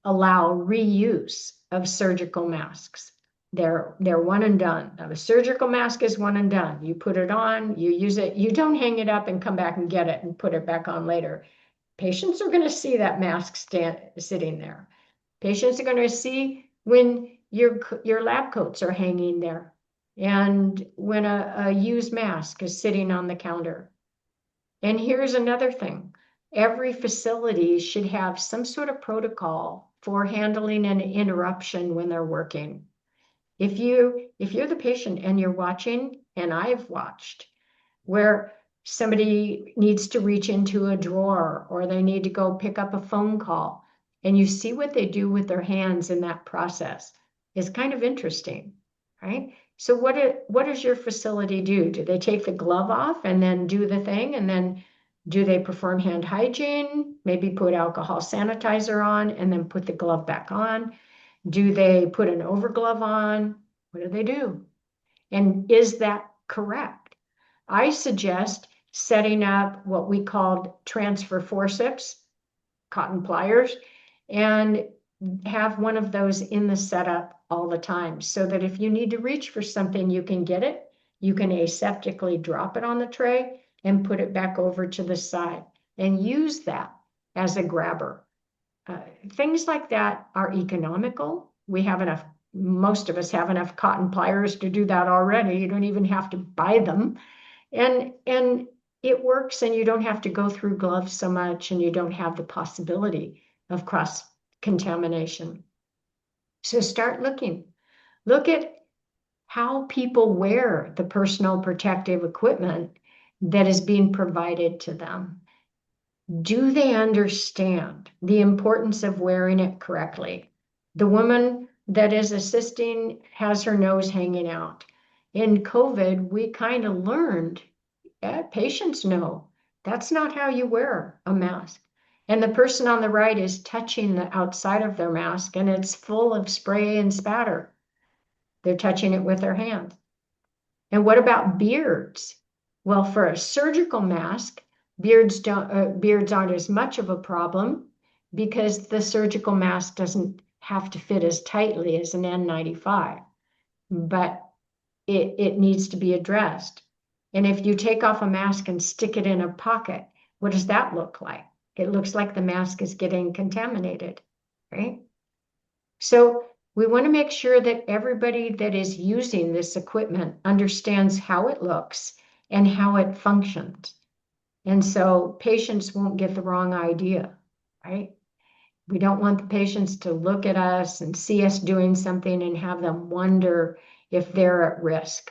allow reuse of surgical masks. They're one and done. Now, a surgical mask is one and done. You put it on, you use it, you don't hang it up and come back and get it and put it back on later. Patients are going to see that mask sitting there. Patients are going to see when your lab coats are hanging there and when a used mask is sitting on the counter. And here's another thing. Every facility should have some sort of protocol for handling an interruption when they're working. If you're the patient and you're watching, and I've watched, where somebody needs to reach into a drawer or they need to go pick up a phone call, and you see what they do with their hands in that process, is kind of interesting, right? So what does your facility do? Do they take the glove off and then do the thing? And then do they perform hand hygiene, maybe put alcohol sanitizer on and then put the glove back on? Do they put an overglove on? What do they do? And is that correct? I suggest setting up what we called transfer forceps, cotton pliers, and have one of those in the setup all the time so that if you need to reach for something, you can get it. You can aseptically drop it on the tray and put it back over to the side and use that as a grabber. Things like that are economical. Most of us have enough cotton pliers to do that already. You don't even have to buy them. And it works, and you don't have to go through gloves so much, and you don't have the possibility of cross-contamination. So start looking. Look at how people wear the personal protective equipment that is being provided to them. Do they understand the importance of wearing it correctly? The woman that is assisting has her nose hanging out. In COVID, we kind of learned, patients know, that's not how you wear a mask. And the person on the right is touching the outside of their mask, and it's full of spray and spatter. They're touching it with their hands. And what about beards? Well, for a surgical mask, beards aren't as much of a problem because the surgical mask doesn't have to fit as tightly as an N95, but it needs to be addressed. And if you take off a mask and stick it in a pocket, what does that look like? It looks like the mask is getting contaminated, right? So we want to make sure that everybody that is using this equipment understands how it looks and how it functions. And so patients won't get the wrong idea, right? We don't want the patients to look at us and see us doing something and have them wonder if they're at risk.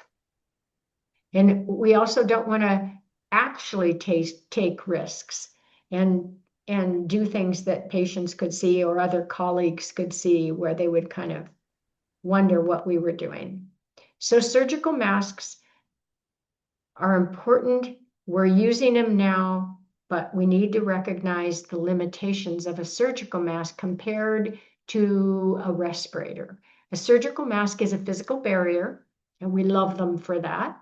And we also don't want to actually take risks and do things that patients could see or other colleagues could see where they would kind of wonder what we were doing. So surgical masks are important. We're using them now. but we need to recognize the limitations of a surgical mask compared to a respirator. A surgical mask is a physical barrier, and we love them for that.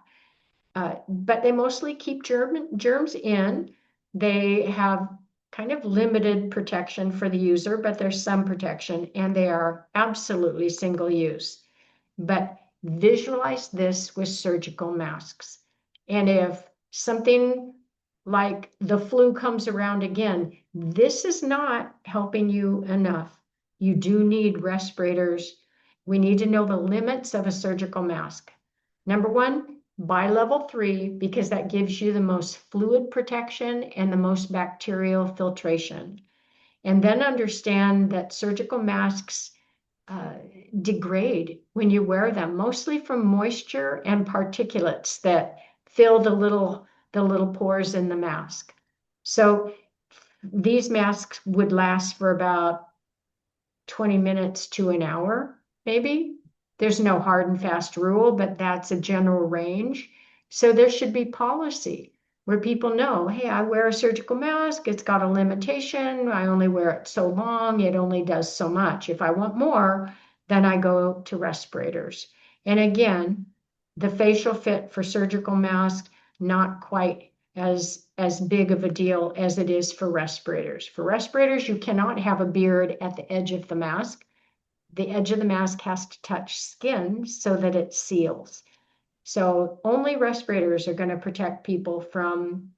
But they mostly keep germs in. They have kind of limited protection for the user, but there's some protection, and they are absolutely single use. But visualize this with surgical masks. And if something like the flu comes around again, this is not helping you enough. You do need respirators. We need to know the limits of a surgical mask. Number one, buy level 3 because that gives you the most fluid protection and the most bacterial filtration. And then understand that surgical masks degrade when you wear them, mostly from moisture and particulates that fill the little pores in the mask. So these masks would last for about 20 minutes to an hour, maybe. There's no hard and fast rule, but that's a general range. So there should be policy where people know, hey, I wear a surgical mask. It's got a limitation. I only wear it so long. It only does so much. If I want more, then I go to respirators. And again, the facial fit for surgical masks, not quite as big of a deal as it is for respirators. For respirators, you cannot have a beard at the edge of the mask. The edge of the mask has to touch skin so that it seals. So only respirators are going to protect people from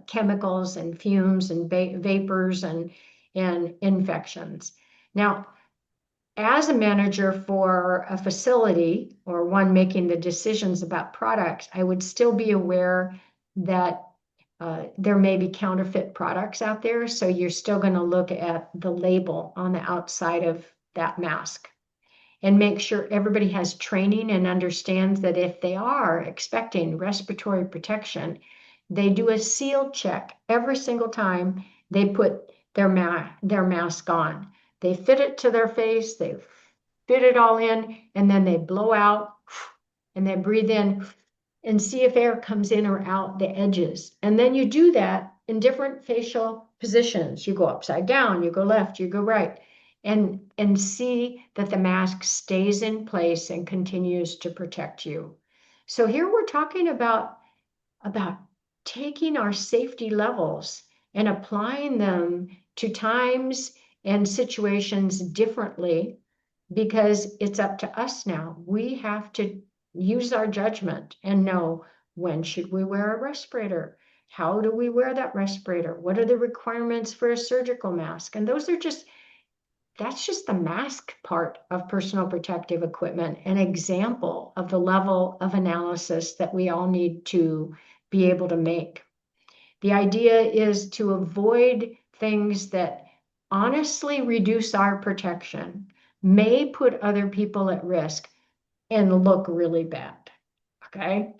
chemicals and fumes and vapors and infections. Now, as a manager for a facility or one making the decisions about products, I would still be aware that there may be counterfeit products out there. So you're still going to look at the label on the outside of that mask and make sure everybody has training and understands that if they are expecting respiratory protection, they do a seal check every single time they put their mask on. They fit it to their face, they fit it all in, and then they blow out and they breathe in and see if air comes in or out the edges. And then you do that in different facial positions. You go upside down, you go left, you go right, and see that the mask stays in place and continues to protect you. So here we're talking about taking our safety levels and applying them to times and situations differently, because it's up to us now. We have to use our judgment and know, when should we wear a respirator? How do we wear that respirator? What are the requirements for a surgical mask? And that's just the mask part of personal protective equipment, an example of the level of analysis that we all need to be able to make. The idea is to avoid things that honestly reduce our protection, may put other people at risk, and look really bad. Okay?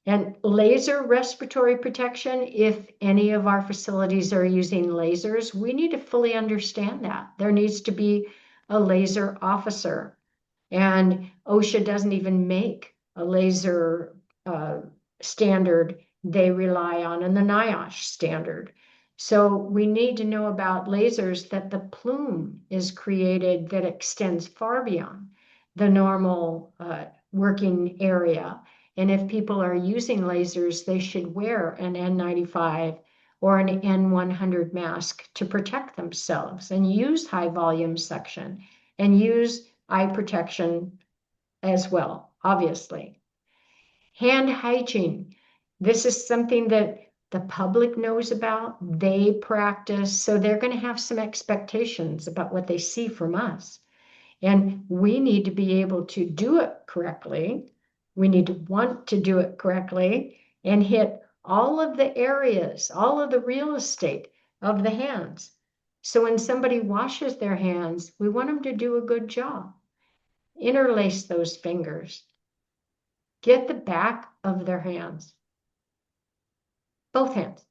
And laser respiratory protection, if any of our facilities are using lasers, we need to fully understand that. There needs to be a laser officer. And OSHA doesn't even make a laser standard. They rely on the NIOSH standard. So we need to know about lasers that the plume is created that extends far beyond the normal working area. And if people are using lasers, they should wear an N95 or an N100 mask to protect themselves, and use high volume suction and use eye protection as well, obviously. Hand hygiene. This is something that the public knows about, they practice, so they're going to have some expectations about what they see from us. And we need to be able to do it correctly. We need to want to do it correctly and hit all of the areas, all of the real estate of the hands. So when somebody washes their hands, we want them to do a good job. Interlace those fingers. Get the back of their hands. Both hands.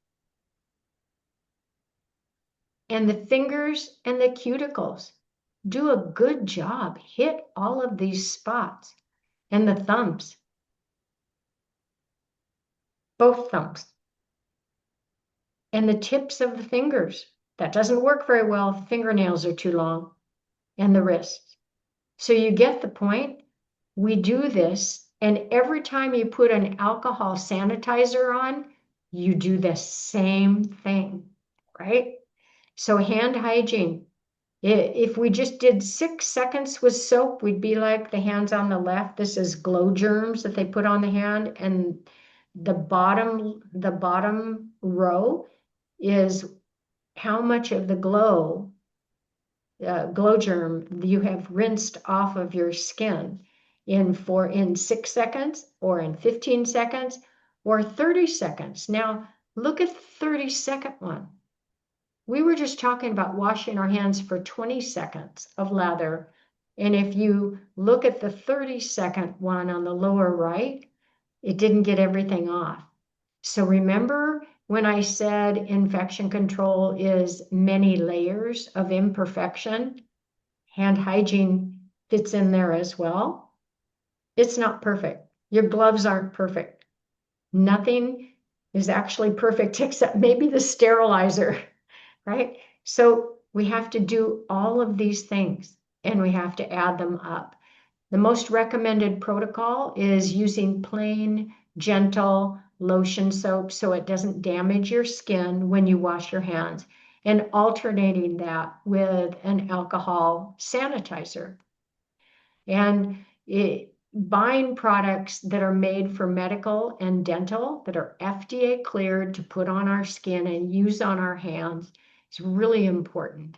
And the fingers and the cuticles. Do a good job. Hit all of these spots. And the thumbs. Both thumbs. and the tips of the fingers. That doesn't work very well. Fingernails are too long, and the wrists. So you get the point. We do this, and every time you put an alcohol sanitizer on, you do the same thing, right? So hand hygiene. If we just did 6 seconds with soap, we'd be like the hands on the left. This is glow germs that they put on the hand, and the bottom row is how much of the glow germ you have rinsed off of your skin in 6 seconds or in 15 seconds or 30 seconds. Now look at the 30-second one. We were just talking about washing our hands for 20 seconds of lather. And if you look at the 30-second one on the lower right, it didn't get everything off. So remember when I said infection control is many layers of imperfection? Hand hygiene fits in there as well. It's not perfect. Your gloves aren't perfect. Nothing is actually perfect except maybe the sterilizer, right? So we have to do all of these things and we have to add them up. The most recommended protocol is using plain, gentle lotion soap so it doesn't damage your skin when you wash your hands, and alternating that with an alcohol sanitizer. And buying products that are made for medical and dental, that are FDA cleared to put on our skin and use on our hands is really important.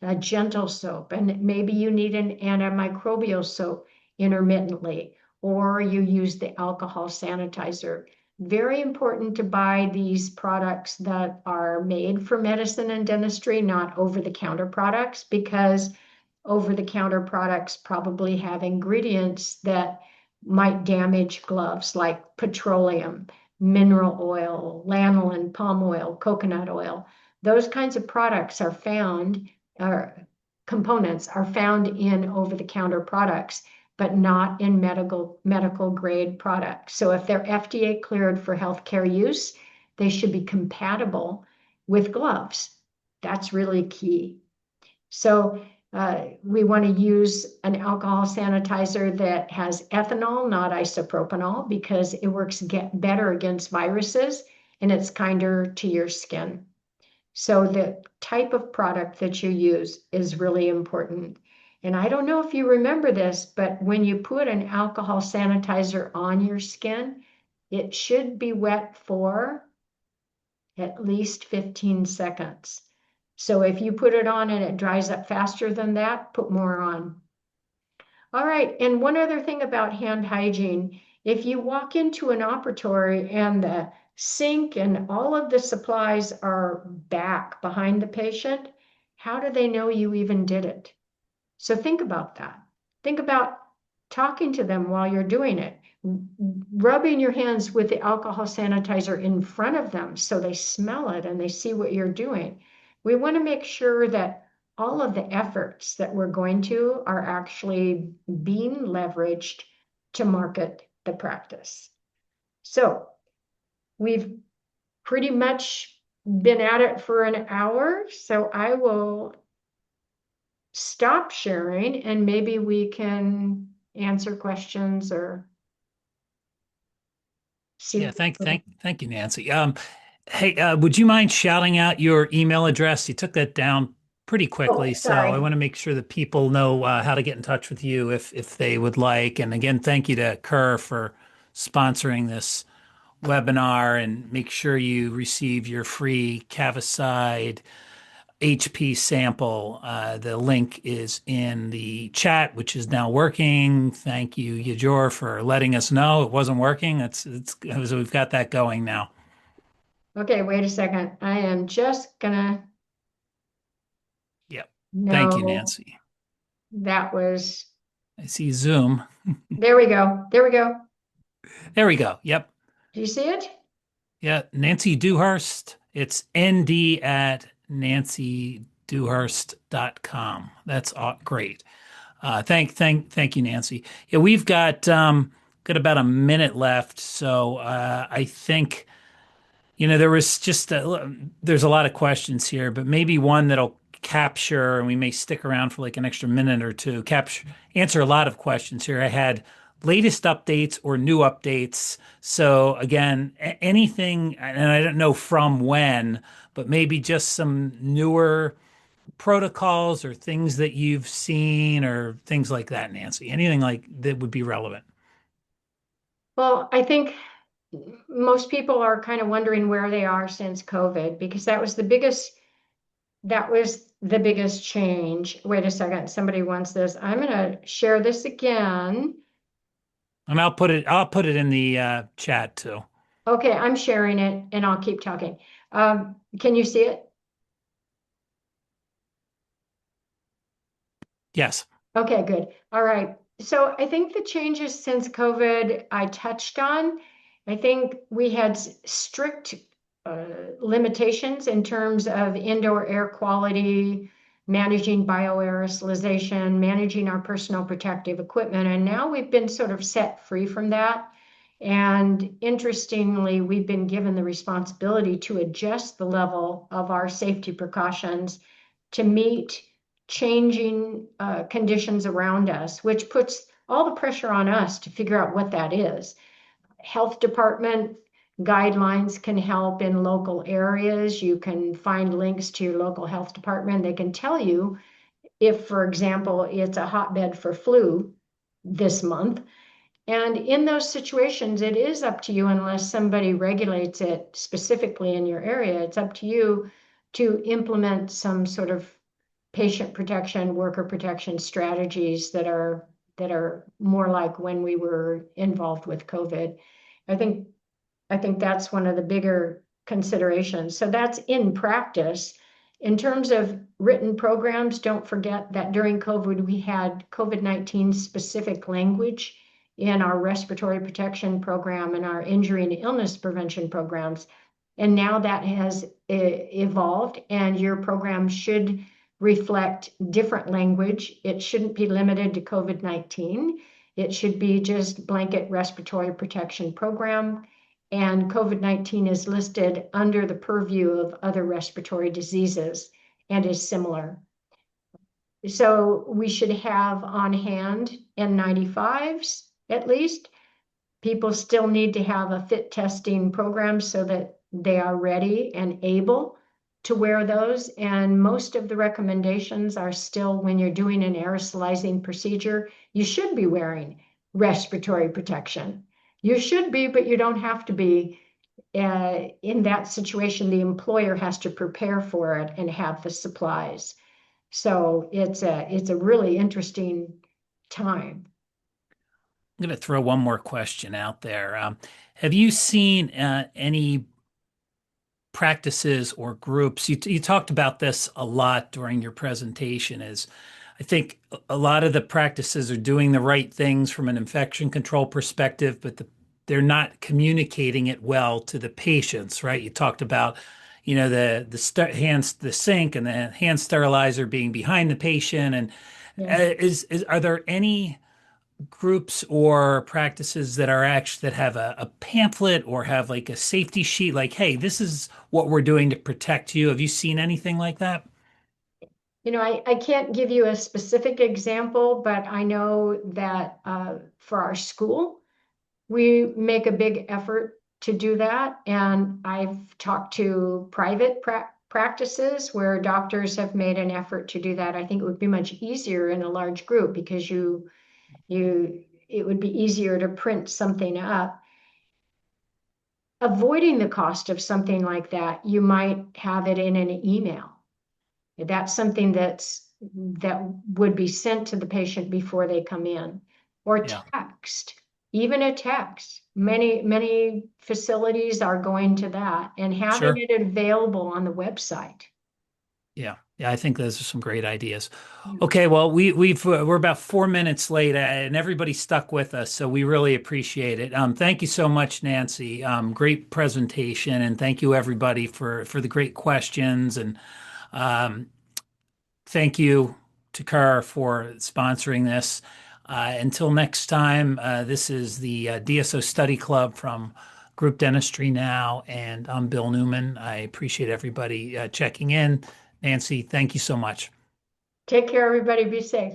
A gentle soap, and maybe you need an antimicrobial soap intermittently, or you use the alcohol sanitizer. Very important to buy these products that are made for medicine and dentistry, not over-the-counter products, because over-the-counter products probably have ingredients that might damage gloves, like petroleum, mineral oil, lanolin, palm oil, coconut oil. Those kinds of products are found, or components are found in over-the-counter products, but not in medical grade products. So if they're FDA cleared for healthcare use, they should be compatible with gloves. That's really key. So we want to use an alcohol sanitizer that has ethanol, not isopropanol, because it works better against viruses and it's kinder to your skin. So the type of product that you use is really important. And I don't know if you remember this, but when you put an alcohol sanitizer on your skin, it should be wet for at least 15 seconds. So if you put it on and it dries up faster than that, put more on. All right, and one other thing about hand hygiene, if you walk into an operatory and the sink and all of the supplies are back behind the patient, how do they know you even did it? So think about that. Think about talking to them while you're doing it, rubbing your hands with the alcohol sanitizer in front of them so they smell it and they see what you're doing. We want to make sure that all of the efforts that we're going to are actually being leveraged to market the practice. So we've pretty much been at it for an hour, so I will stop sharing and maybe we can answer questions or see. Yeah, thank you, Nancy. Hey, would you mind shouting out your email address? You took that down pretty Oh, quickly, so I sorry. want to make sure that people know how to get in touch with you if they would like. And again, thank you to Kerr for sponsoring this webinar, and make sure you receive your free Cavicide HP sample. The link is in the chat, which is now working. Thank you, Yajor, for letting us know it wasn't working. We've got that going now. Okay, wait a second. I am just gonna Yep. Thank you, know Nancy. that was, I see Zoom. there we go. There we go. There we go. Yep. Do you see it? Yeah. Nancy Dewhirst. It's ND at nancydewhirst.com. That's great. Thank you, Nancy. Yeah, we've got about a minute left, so I think There was there's a lot of questions here, but maybe one that'll capture, and we may stick around for like an extra minute or two, answer a lot of questions here. I had latest updates or new updates. So again, anything, and I don't know from when, but maybe just some newer protocols or things that you've seen or things like that, Nancy. Anything like that would be relevant. Well, I think most people are kind of wondering where they are since COVID because that was the biggest change. Wait a second, somebody wants this. I'm going to share this again. And I'll put it in the chat too. Okay, I'm sharing it and I'll keep talking. Can you see it? Yes. Okay, good. All right. So I think the changes since COVID I touched on. I think we had strict limitations in terms of indoor air quality, managing bioaerosolization, managing our personal protective equipment. And now we've been sort of set free from that. And interestingly, we've been given the responsibility to adjust the level of our safety precautions to meet changing conditions around us, which puts all the pressure on us to figure out what that is. Health department guidelines can help in local areas. You can find links to your local health department. They can tell you if, for example, it's a hotbed for flu this month. And in those situations, it is up to you, unless somebody regulates it specifically in your area, it's up to you to implement some sort of patient protection, worker protection strategies that are more like when we were involved with COVID. I think I think that's one of the bigger considerations. So that's in practice. In terms of written programs, don't forget that during COVID, we had COVID-19 specific language in our respiratory protection program and our injury and illness prevention programs. And now that has evolved, and your program should reflect different language. It shouldn't be limited to COVID-19. It should be just blanket respiratory protection program. And COVID-19 is listed under the purview of other respiratory diseases and is similar. So we should have on hand N95s at least. People still need to have a fit testing program so that they are ready and able to wear those. And most of the recommendations are still, when you're doing an aerosolizing procedure, you should be wearing respiratory protection. You should be, but you don't have to be. In that situation, the employer has to prepare for it and have the supplies. So it's a really interesting time. I'm going to throw one more question out there. Have you seen any practices or groups? You talked about this a lot during your presentation. Is I think a lot of the practices are doing the right things from an infection control perspective, but they're not communicating it well to the patients, right? You talked about, the sink and the hand sterilizer being behind the patient, and Yeah. are there any groups or practices that are actually that have a pamphlet or have like a safety sheet, like, hey, this is what we're doing to protect you? Have you seen anything like that? I can't give you a specific example, but I know that for our school, we make a big effort to do that. And I've talked to private practices where doctors have made an effort to do that. I think it would be much easier in a large group because it would be easier to print something up. Avoiding the cost of something like that, you might have it in an email. That's something that would be sent to the patient before they come in, or Yeah, text, even a text. Many facilities are going to that and having sure. it available on the website. Yeah. Yeah, I think those are some great ideas. Yeah. Okay, well, we're about 4 minutes late, and everybody stuck with us, so we really appreciate it. Thank you so much, Nancy. Great presentation, and thank you everybody for the great questions, and um, thank you to Kerr for sponsoring this. Until next time, this is the DSO Study Club from Group Dentistry Now, and I'm Bill Newman. I appreciate everybody checking in. Nancy, thank you so much. Take care, everybody. Be safe.